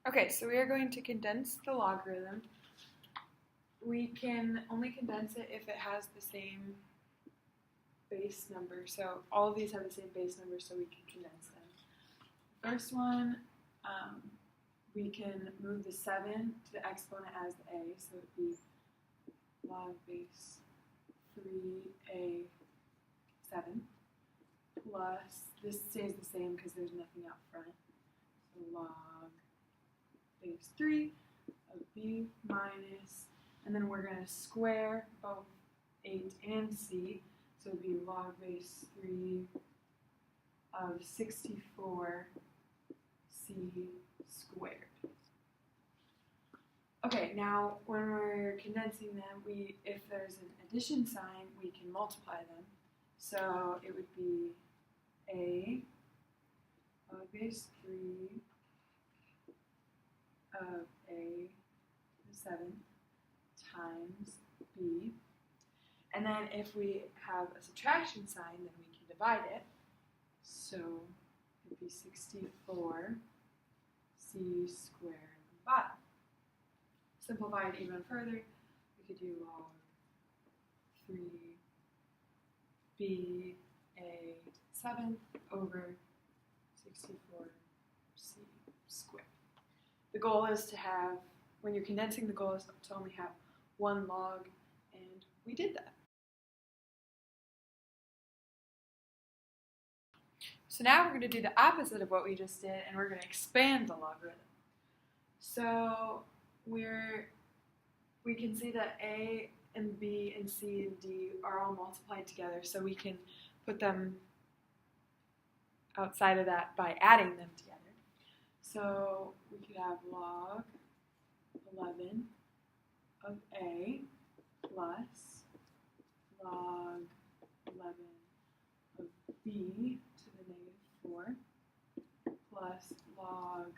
Okay, so we are going to condense the logarithm. We can only condense it if it has the same base number. So all of these have the same base number, so we can condense them. First one, we can move the 7 to the exponent as the a, so it would be log base 3a 7 plus, this stays the same because there's nothing out front, so log base 3 of b minus, and then we're going to square both 8 and c, so it would be log base 3 of 64 c squared. Okay, now when we're condensing them, if there's an addition sign, we can multiply them. So it would be a log base 3 of a 7 times b. And then if we have a subtraction sign, then we can divide it. So it would be 64 c squared on the bottom. Simplify it even further, we could do log 3b a 7 over 64 c squared. The goal is to have, when you're condensing, the goal is to only have one log, and we did that. So now we're going to do the opposite of what we just did, and we're going to expand the logarithm. So we can see that a and b and c and d are all multiplied together, so we can put them outside of that by adding them together. So we could have log 11 of a plus log 11 of b to the negative 4 plus log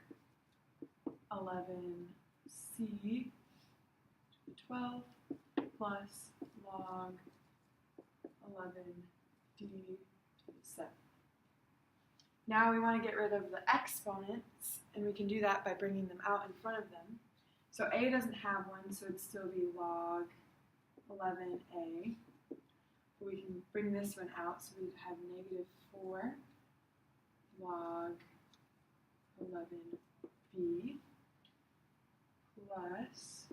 11c to the 12 plus log 11d to the 7. Now we want to get rid of the exponents, and we can do that by bringing them out in front of them. So a doesn't have one, so it'd still be log 11a. We can bring this one out, so we'd have negative 4 log 11b plus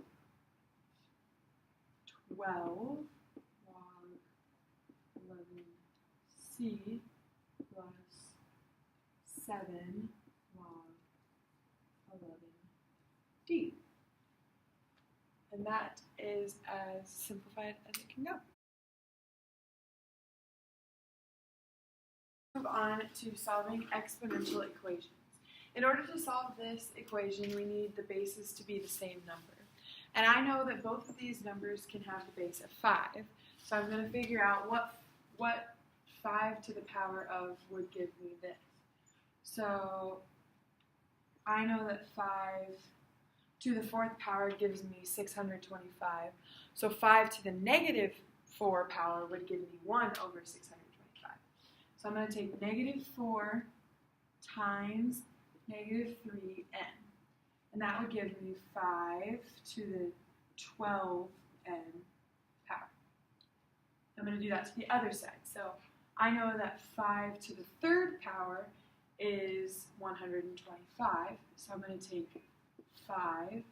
12 log 11c plus 7 log 11d. And that is as simplified as it can go. Move on to solving exponential equations. In order to solve this equation, we need the bases to be the same number. And I know that both of these numbers can have the base of 5. So I'm going to figure out what 5 to the power of would give me this. So I know that 5 to the 4th power gives me 625. So 5 to the negative 4 power would give me 1 over 625. So I'm going to take negative 4 times negative 3n. And that would give me 5 to the 12n power. I'm going to do that to the other side. So I know that 5 to the 3rd power is 125. So I'm going to take 5, and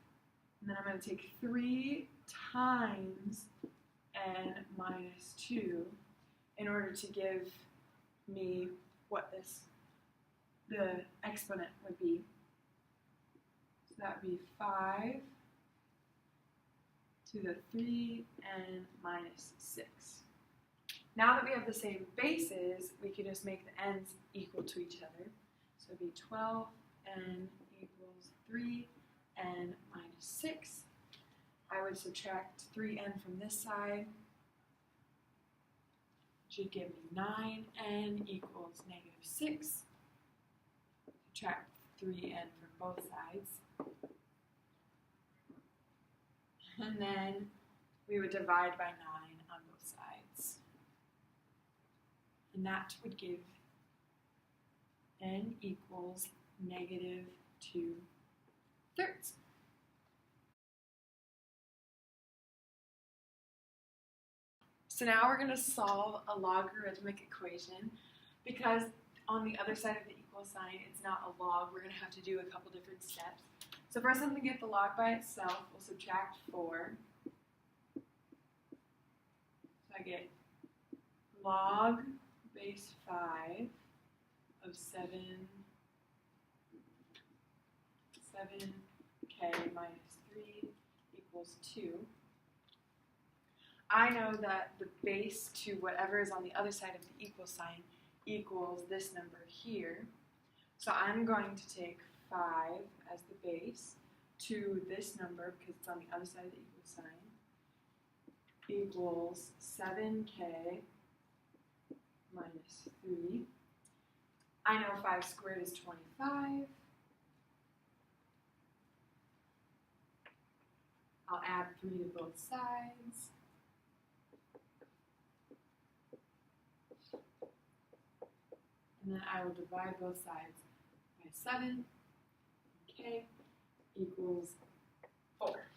then I'm going to take 3 times n minus 2 in order to give me what the exponent would be. So that would be 5 to the 3n minus 6. Now that we have the same bases, we can just make the n's equal to each other. So it would be 12n equals 3n minus 6. I would subtract 3n from this side. Should give me 9n equals negative 6. Subtract 3n from both sides. And then we would divide by 9 on both sides. And that would give n equals negative 2 thirds. So now we're going to solve a logarithmic equation because on the other side of the equal sign, it's not a log. We're going to have to do a couple different steps. So first I'm going to get the log by itself. We'll subtract 4. So I get log base 5 of 7k minus 3 equals 2. I know that the base to whatever is on the other side of the equal sign equals this number here. So I'm going to take 5 as the base to this number, because it's on the other side of the equal sign, equals 7k minus 3. I know 5 squared is 25. I'll add 3 to both sides. And then I will divide both sides by 7. K equals 4.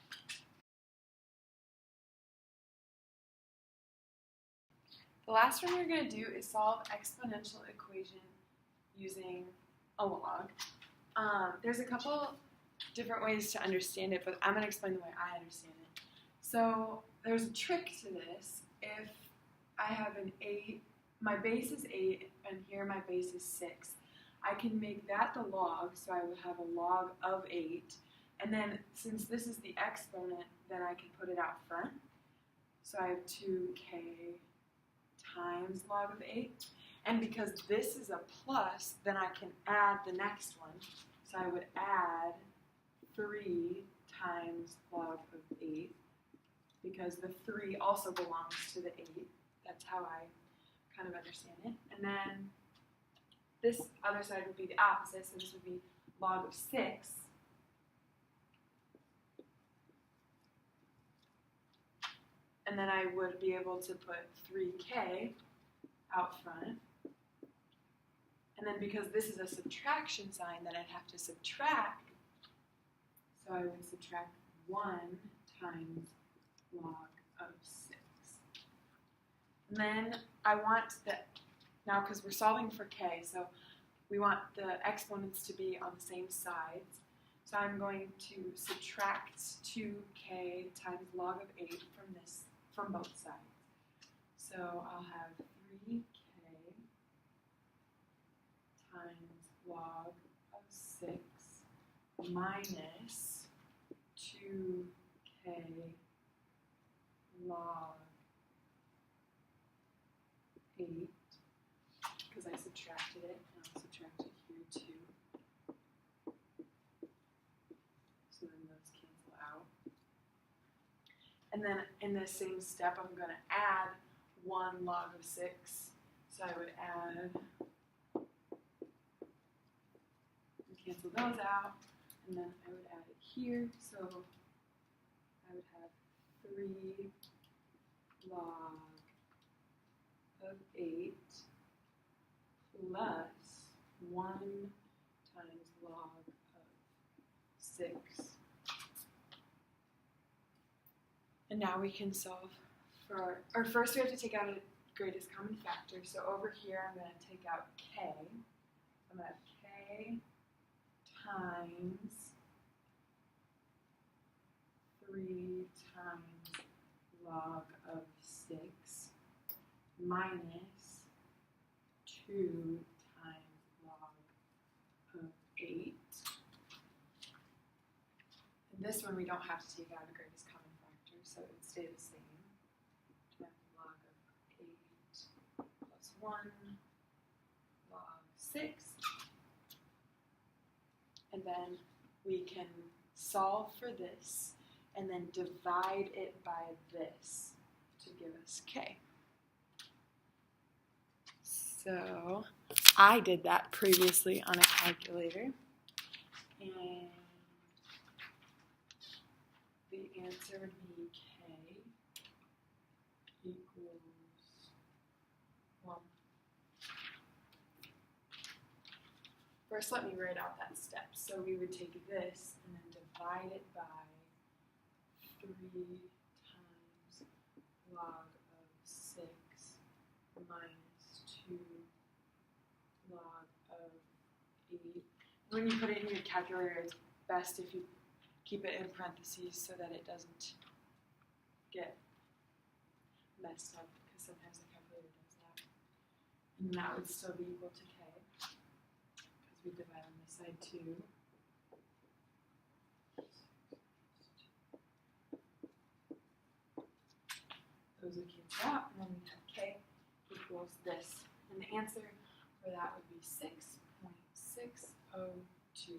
The last one we're going to do is solve exponential equation using a log. There's a couple different ways to understand it, but I'm going to explain the way I understand it. So there's a trick to this. If I have an 8, my base is 8, and here my base is 6. I can make that the log, so I would have a log of 8. And then since this is the exponent, then I can put it out front. So I have 2k times log of 8. And because this is a plus, then I can add the next one. So I would add 3 times log of 8, because the 3 also belongs to the 8. That's how I kind of understand it. And then this other side would be the opposite, so this would be log of 6. And then I would be able to put 3k out front. And then because this is a subtraction sign, then I'd have to subtract. So I would subtract 1 times log of 6. And then I want that, now because we're solving for k, so we want the exponents to be on the same sides. So I'm going to subtract 2k times log of 8 from both sides. So I'll have 3k times log of 6 minus 2k log 8, because I subtracted it, and I'll subtract it here too. So then those cancel out. And then in this same step, I'm going to add 1 log of 6. So I would add, cancel those out, and then I would add it here. So I would have 3 log of 8 plus 1 times log of 6. And now we can solve for, or first we have to take out a greatest common factor. So over here I'm going to take out k. I'm going to have k times 3 times log of 6 minus 2 times log of 8. And this one we don't have to take out a greatest common factor, so it would stay the same. Times log of 8 plus 1 log 6. And then we can solve for this and then divide it by this to give us k. So I did that previously on a calculator, and the answer would be k equals, well, First, let me write out that step. So we would take this and then divide it by 3 times log of 6 minus 2 log of 8. When you put it in your calculator, it's best if you keep it in parentheses so that it doesn't get messed up, because sometimes the calculator does that. And that would still be equal to k, because we divide on this side too. Those would cancel out, and then we have k equals this. And the answer for that would be 6.602